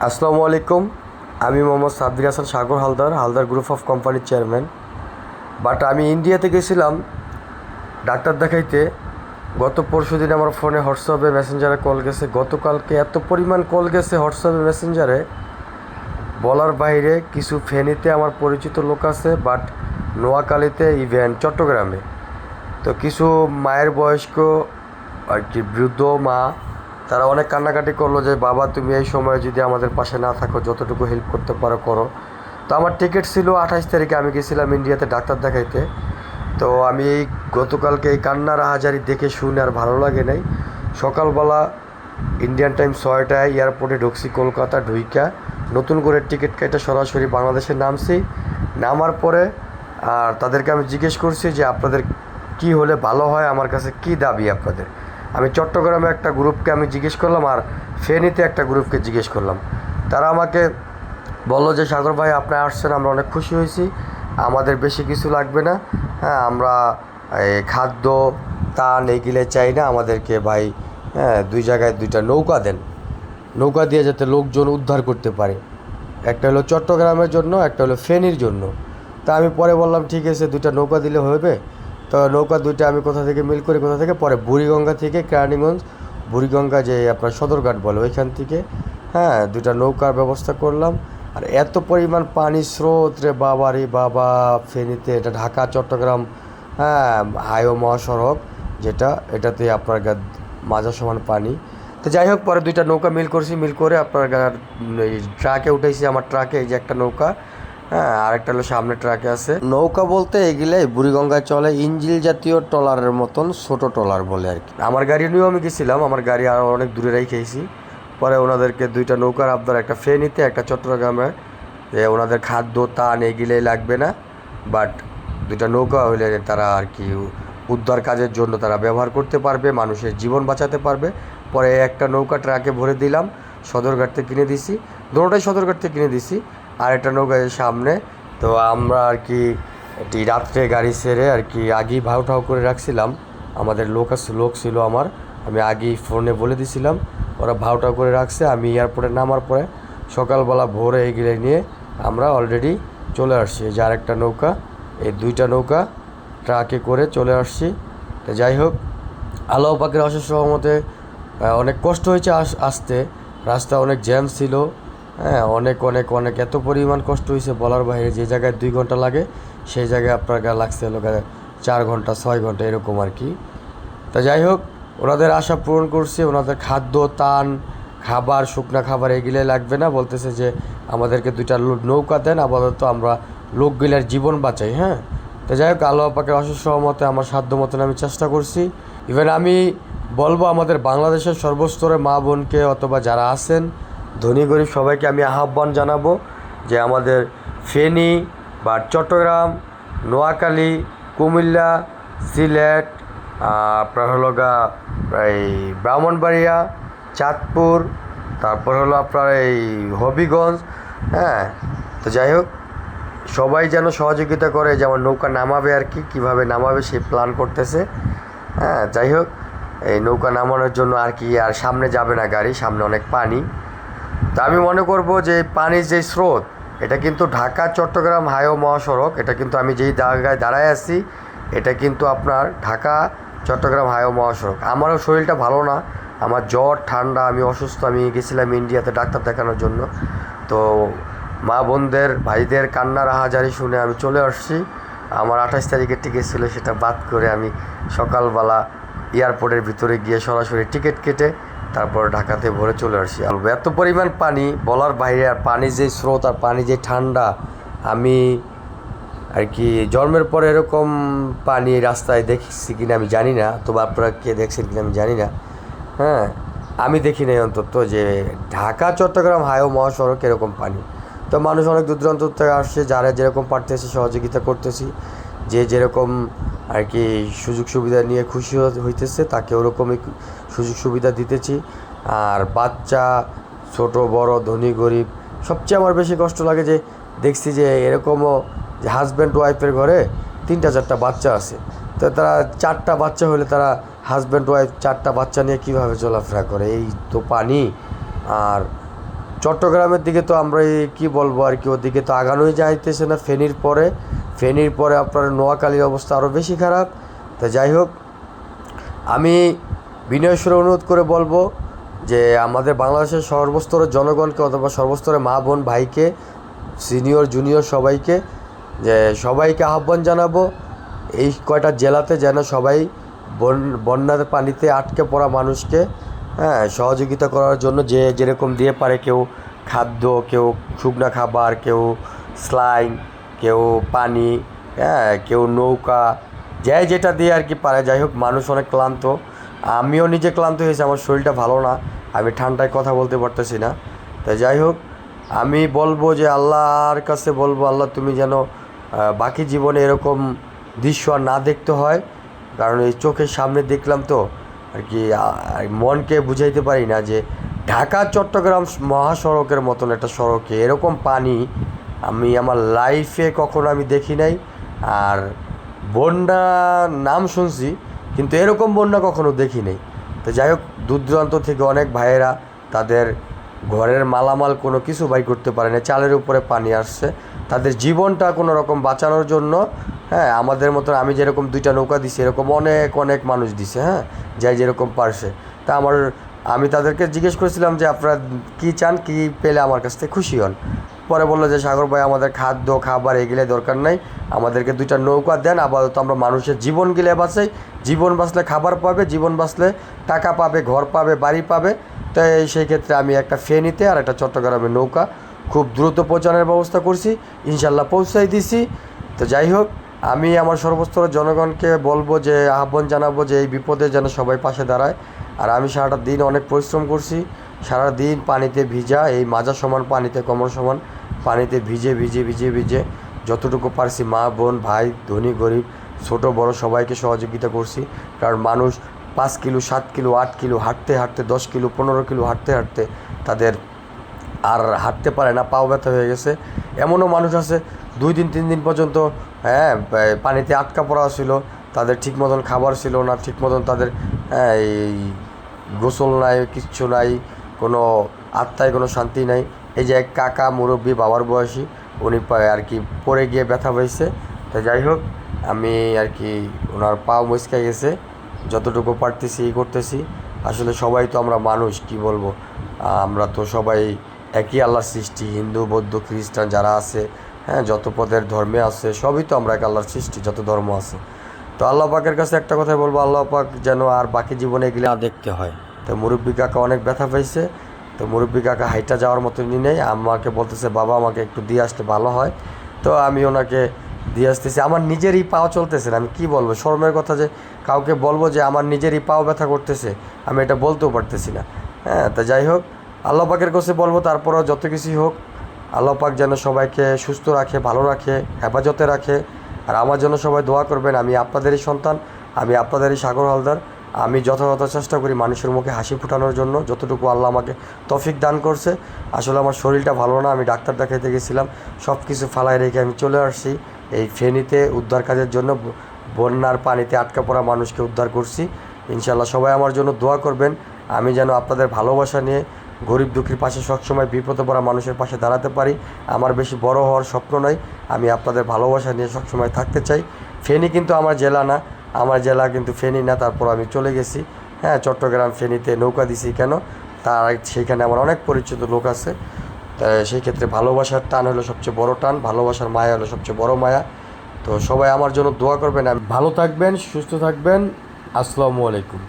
আসসালামু আলাইকুম। আমি মোহাম্মদ সাব্বির হাসান সাগর হালদার, হালদার গ্রুপ অফ কোম্পানির চেয়ারম্যান। বাট আমি ইন্ডিয়াতে গেছিলাম ডাক্তার দেখাইতে। গত পরশু দিন আমার ফোনে হোয়াটসঅ্যাপে মেসেঞ্জারে কল গেছে। গতকালকে এত পরিমাণ কল গেছে হোয়াটসঅ্যাপে মেসেঞ্জারে, বলার বাইরে। কিছু ফেনীতে আমার পরিচিত লোক আছে, বাট নোয়াখালীতে ইভেন চট্টগ্রামে। তো কিছু মায়ের বয়স্ক আর কি বৃদ্ধ মা, তারা অনেক কান্নাকাটি করলো যে বাবা তুমি এই সময় যদি আমাদের পাশে না থাকো, যতটুকু হেল্প করতে পারো করো। তো আমার টিকিট ছিল 28 তারিখে, আমি গেছিলাম ইন্ডিয়াতে ডাক্তার দেখাইতে। তো আমি এই গতকালকে এই কান্নার হাজারি দেখে শুনে আর ভালো লাগে নাই। সকালবেলা ইন্ডিয়ান টাইম 6টায় এয়ারপোর্টে ঢুকছি, কলকাতা ঢুইকা নতুন করে টিকিট কেটে সরাসরি বাংলাদেশে নামছি। নামার পরে আর তাদেরকে আমি জিজ্ঞেস করছি যে আপনাদের কি হলে ভালো হয়, আমার কাছে কি দাবি আপনাদের। আমি চট্টগ্রামে একটা গ্রুপকে আমি জিজ্ঞেস করলাম, আর ফেনীতে একটা গ্রুপকে জিজ্ঞেস করলাম। তারা আমাকে বললো যে সাগর ভাই আপনি আসছেন, আমরা অনেক খুশি হয়েছি, আমাদের বেশি কিছু লাগবে না। হ্যাঁ, আমরা খাদ্য ত্রাণ এগুলো চাই না, আমাদেরকে ভাই দুই জায়গায় দুইটা নৌকা দেন, নৌকা দিয়ে যাতে লোকজন উদ্ধার করতে পারে। একটা হলো চট্টগ্রামের জন্য, একটা হলো ফেনীর জন্য। তা আমি পরে বললাম ঠিক আছে, দুইটা নৌকা দিলে হবে। তো নৌকা দুইটা আমি কোথা থেকে মিল করি, কোথা থেকে পরে বুড়িগঙ্গা থেকে কেরানীগঞ্জ, বুড়িগঙ্গা যে আপনার সদরঘাট বলে ওইখান থেকে দুইটা নৌকার ব্যবস্থা করলাম। আর এত পরিমাণ পানি স্রোত রে বাবা রে বাবা, ফেনীতে, এটা ঢাকা চট্টগ্রাম হাইওয়ে মহাসড়ক যেটা, এটাতে আপনার মাঝা সমান পানি। তো যাই হোক, পরে দুইটা নৌকা মিল করছি, মিল করে আপনার এই ট্রাকে উঠেছি। আমার ট্রাকে এই যে একটা নৌকা, আরেকটা হলো সামনে ট্রাকে আছে। নৌকা বলতে এগুলাই বুড়িগঙ্গায় চলে, ইঞ্জিল জাতীয় ট্রলারের মতন, ছোট ট্রলার বলে আর কি। আমার গাড়ি নিয়েও আমি গেছিলাম, আমার গাড়ি আরও অনেক দূরে রেখেছি। পরে ওনাদেরকে দুইটা নৌকার আপনার, একটা ফেনীতে একটা চট্টগ্রামে, যে ওনাদের খাদ্য ত্রাণ এগুলোই লাগবে না, বাট দুইটা নৌকা হলে তারা আর কি উদ্ধার কাজের জন্য তারা ব্যবহার করতে পারবে, মানুষের জীবন বাঁচাতে পারবে। পরে একটা নৌকা ট্রাকে ভরে দিলাম, সদরঘাট থেকে কিনে দিছি, দুটোটাই সদরঘাট থেকে কিনে দিছি। আর একটা নৌকা সামনে। তো আমরা আর কি এটি রাত্রে গাড়ি ছেড়ে আর কি আগেই ভাউ ঠাউ করে রাখছিলাম। আমাদের লোক ছিল আমার, আমি আগেই ফোনে বলে দিছিলাম, ওরা ভাউটাও করে রাখছে। আমি এয়ারপোর্টে নামার পরে সকালবেলা ভোরে এগুলো নিয়ে আমরা অলরেডি চলে আসছি। এই যে আরেকটা নৌকা, এই দুইটা নৌকা ট্রাকে করে চলে আসছি। তো যাই হোক, আল্লাহ পাকের অশেষ রহমতে অনেক কষ্ট হয়েছে আসতে, রাস্তা অনেক জ্যাম ছিল। অনেক অনেক অনেক এত পরিমাণ কষ্ট হয়েছে বলার বাইরে। যে জায়গায় 2 ঘন্টা লাগে সেই জায়গায় আপনার লাগছে হলো 4 ঘন্টা 6 ঘন্টা এরকম আর কি। তা যাই হোক, ওনাদের আশা পূরণ করছে। ওনাদের খাদ্য ত্রাণ, খাবার, শুকনা খাবার এগুলোই লাগবে না, বলতেছে যে আমাদেরকে দুইটা নৌকা দেন, আপাতত আমরা লোকগুলার জীবন বাঁচাই। তো যাই হোক, আল্লাহ পাকের অশেষ রহমতে আমার সাধ্য মতন আমি চেষ্টা করছি। ইভেন আমি বলবো আমাদের বাংলাদেশের সর্বস্তরের মা বোনকে অথবা যারা আছেন ধনী গরিব সবাইকে আমি আহ্বান জানাবো যে আমাদের ফেনী বা চট্টগ্রাম, নোয়াখালী, কুমিল্লা, সিলেট, আপনার হলো এই ব্রাহ্মণবাড়িয়া, চাঁদপুর, তারপর হলো আপনার এই হবিগঞ্জ। তো যাই হোক, সবাই যেন সহযোগিতা করে, যেমন নৌকা নামাবে আর কি, কীভাবে নামাবে সেই প্ল্যান করতেছে। যাই হোক, এই নৌকা নামানোর জন্য আর কি, আর সামনে যাবে না গাড়ি, সামনে অনেক পানি। তা আমি মনে করব যে পানির যে স্রোত, এটা কিন্তু ঢাকা চট্টগ্রাম হাইওয়ে মহাসড়ক, এটা কিন্তু আমি যেই জায়গায় দাঁড়ায় আছি এটা কিন্তু আপনার ঢাকা চট্টগ্রাম হাইওয়ে মহাসড়ক। আমারও শরীরটা ভালো না, আমার জ্বর ঠান্ডা, আমি অসুস্থ। আমি গেছিলাম ইন্ডিয়াতে ডাক্তার দেখানোর জন্য। তো মা বোনদের ভাইদের কান্নার হাজারি শুনে আমি চলে আসছি। আমার 28 তারিখের টিকিট ছিল, সেটা বাদ করে আমি সকালবেলা এয়ারপোর্টের ভিতরে গিয়ে সরাসরি টিকিট কেটে তারপর ঢাকাতে ভরে চলে আসছি। আর এত পরিমাণ পানি বলার বাইরে, আর পানি যে স্রোত আর পানি যে ঠান্ডা, আমি আর কি জন্মের পরে এরকম পানি রাস্তায় দেখছি কিনা আমি জানি না, তবে আপনারা কে দেখছেন কিনা আমি জানি না। আমি দেখি নাই অন্তত যে ঢাকা চট্টগ্রাম হাইওয়ে মহাসড়ক এরকম পানি। তো মানুষ অনেক দূর দূরান্ত থেকে আসছে, যারা যেরকম পারতেছে সহযোগিতা করতেছি, যে যেরকম আর কি সুযোগ সুবিধা নিয়ে খুশি হইতেছে তাকে ওরকমই সুযোগ সুবিধা দিতেছি। আর বাচ্চা, ছোট বড়, ধনী গরিব, সবচেয়ে আমার বেশি কষ্ট লাগে যে দেখছি যে এরকমও যে হাজব্যান্ড ওয়াইফের ঘরে 3-4টা বাচ্চা আছে। তো তারা 4টা বাচ্চা হলে তারা হাজব্যান্ড ওয়াইফ 4টা বাচ্চা নিয়ে কীভাবে চলাফেরা করে? এই তো পানি আর চট্টগ্রামের দিকে তো আমরা কি বলবো আর কি, ওদিকে তো আগানোই যাইতেছে না। ফেনীর পরে আপনার নোয়াখালীর অবস্থা আরও বেশি খারাপ। তো যাই হোক, আমি বিনয়ের অনুরোধ করে বলবো যে আমাদের বাংলাদেশের সর্বস্তরের জনগণকে অথবা সর্বস্তরের মা বোন ভাইকে, সিনিয়র জুনিয়র সবাইকে, যে সবাইকে আহ্বান জানাবো এই কয়টা জেলাতে যেন সবাই বন্যার পানিতে আটকে পড়া মানুষকে সহযোগিতা করার জন্য যে যেরকম দিয়ে পারে, কেউ খাদ্য, কেউ শুকনো খাবার, কেউ স্লাইন, কেউ পানি, কেউ নৌকা, যাই যেটা দিয়ে আর কি পারে। যাই হোক, মানুষ অনেক ক্লান্ত, আমিও নিজে ক্লান্ত হয়েছি, আমার শরীরটা ভালো না, আমি ঠান্ডায় কথা বলতে পারতেছি না। তাই যাই হোক, আমি বলবো যে আল্লাহর কাছে বলবো, আল্লাহ তুমি যেন বাকি জীবনে এরকম দৃশ্য আর না দেখতে হয়। কারণ এই চোখের সামনে দেখলাম তো আর কি, মনকে বুঝাইতে পারি না যে ঢাকা চট্টগ্রাম মহাসড়কের মতন একটা সড়কে এরকম পানি আমি আমার লাইফে কখনো আমি দেখি নাই। আর বন্যা নাম শুনছি, কিন্তু এরকম বন্যা কখনো দেখি নাই। তো যাই হোক, দূর দূরান্ত থেকে অনেক ভাইয়েরা তাদের ঘরের মালামাল কোনো কিছু বাই করতে পারে না, চালের উপরে পানি আসছে, তাদের জীবনটা কোনো রকম বাঁচানোর জন্য আমাদের মতন, আমি যেরকম 2টা নৌকা দিছি এরকম অনেক অনেক মানুষ দিছে, যাই যেরকম পারছে। তা আমি তাদেরকে জিজ্ঞেস করেছিলাম যে আপনারা কী চান, কী পেলে আমার কাছ থেকে খুশি হন। পরে বললো যে সাগর ভাই, আমাদের খাদ্য খাবার এগুলো দরকার নাই, আমাদেরকে 2টা নৌকা দেন, আপাতত আমরা মানুষের জীবন গিলে বাঁচাই, জীবন বাঁচলে খাবার পাবে, জীবন বাঁচলে টাকা পাবে, ঘর পাবে, বাড়ি পাবে। তো সেই ক্ষেত্রে আমি একটা ফেনীতে আর একটা চট্টগ্রামের নৌকা খুব দ্রুত পৌঁছানোর ব্যবস্থা করছি, ইনশাল্লাহ পৌঁছাই দিছি। তো যাই হোক, আমি আমার সর্বস্তরের জনগণকে বলবো যে আহ্বান জানাবো যে এই বিপদে যেন সবাই পাশে দাঁড়ায়। আর আমি সারাটা দিন অনেক পরিশ্রম করছি, সারা দিন পানিতে ভিজা, এই মাজা সমান পানিতে, কোমর সমান পানিতে ভিজে ভিজে ভিজে ভিজে যতটুকু পারছি, মা বোন ভাই, ধনী গরিব, ছোট বড় সবাইকে সহযোগিতা করছি। কারণ মানুষ 5 কিলো 7 কিলো 8 কিলো হাঁটতে হাঁটতে, 10 কিলো 15 কিলো হাঁটতে হাঁটতে তাদের আর হাঁটতে পারে না, পাও ব্যথা হয়ে গেছে। এমনও মানুষ আছে 2 দিন 3 দিন পর্যন্ত পানিতে আটকা পড়া ছিল, তাদের ঠিক মতন খাবার ছিল না, ঠিক মতন তাদের এই গোসল নাই, কিচ্ছু নাই, কোনো আত্মায় কোনো শান্তি নাই। এই যে এক কাকা মুরব্বী বাবার বয়সী, উনি আর কি পড়ে গিয়ে ব্যথা হয়েছে। তো যাই হোক, আমি আর কি ওনার পাও মুচকে গেছে, যতটুকু পারতেছি করতেছি। আসলে সবাই তো আমরা মানুষ, কি বলবো, আমরা তো সবাই একই আল্লাহর সৃষ্টি, হিন্দু বৌদ্ধ খ্রিস্টান যারা আছে, যত পদের ধর্মে আছে, সবই তো আমরা এক আল্লাহর সৃষ্টি, যত ধর্ম আছে। তো আল্লাহ পাকের কাছে একটা কথাই বলবো, আল্লাহ পাক যেন আর বাকি জীবনে এগুলো না দেখতে হয়। তো মুরব্বী কাকা অনেক ব্যথা পাইছে, তো মুরব্বী কাকা হাইটা যাওয়ার মতনই নেই, আমাকে বলতেছে বাবা আমাকে একটু দিয়ে আসতে ভালো হয়। তো আমি ওনাকে দিয়ে আসতেছি, আমার নিজেরই পাও চলতেছে না, আমি কি বলবো, শরমের কথা যে কাউকে বলবো যে আমার নিজেরই পাও ব্যথা করতেছে, আমি এটা বলতেও পারতেছি না। তা যাই হোক, আল্লাহ পাকের কাছে বলবো, তারপরও যত কিছুই হোক আল্লাহ পাক যেন সবাইকে সুস্থ রাখে, ভালো রাখে, হেফাজতে রাখে। আর আমার জন্য সবাই দোয়া করবেন, আমি আপনাদেরই সন্তান, আমি আপনাদেরই সাগর হালদার। আমি যথাযথ চেষ্টা করি মানুষের মুখে হাসি ফোটানোর জন্য, যতটুকু আল্লাহ আমাকে তৌফিক দান করছে। আসলে আমার শরীরটা ভালো না, আমি ডাক্তার দেখাইতে গেছিলাম, সব কিছু ফালাই রেখে আমি চলে আসছি এই ফেনীতে উদ্ধার কাজের জন্য। বন্যার পানিতে আটকা পড়া মানুষকে উদ্ধার করছি। ইনশাল্লাহ সবাই আমার জন্য দোয়া করবেন, আমি যেন আপনাদের ভালোবাসা নিয়ে গরিব দুঃখীর পাশে সবসময় বিপদে পড়া মানুষের পাশে দাঁড়াতে পারি। আমার বেশি বড় হওয়ার স্বপ্ন নয়, আমি আপনাদের ভালোবাসা নিয়ে সবসময় থাকতে চাই। ফেনী কিন্তু আমার জেলা না, আমার জেলা কিন্তু ফেনী না, তারপর আমি চলে গেছি চট্টগ্রাম, ফেনীতে নৌকা দিছি কেন, তার সেইখানে আমার অনেক পরিচিত লোক আছে। সেই ক্ষেত্রে ভালোবাসার টান হলো সবচেয়ে বড় টান, ভালোবাসার মায়া হলো সবচেয়ে বড় মায়া। তো সবাই আমার জন্য দোয়া করবেন, ভালো থাকবেন, সুস্থ থাকবেন। আসসালামু আলাইকুম।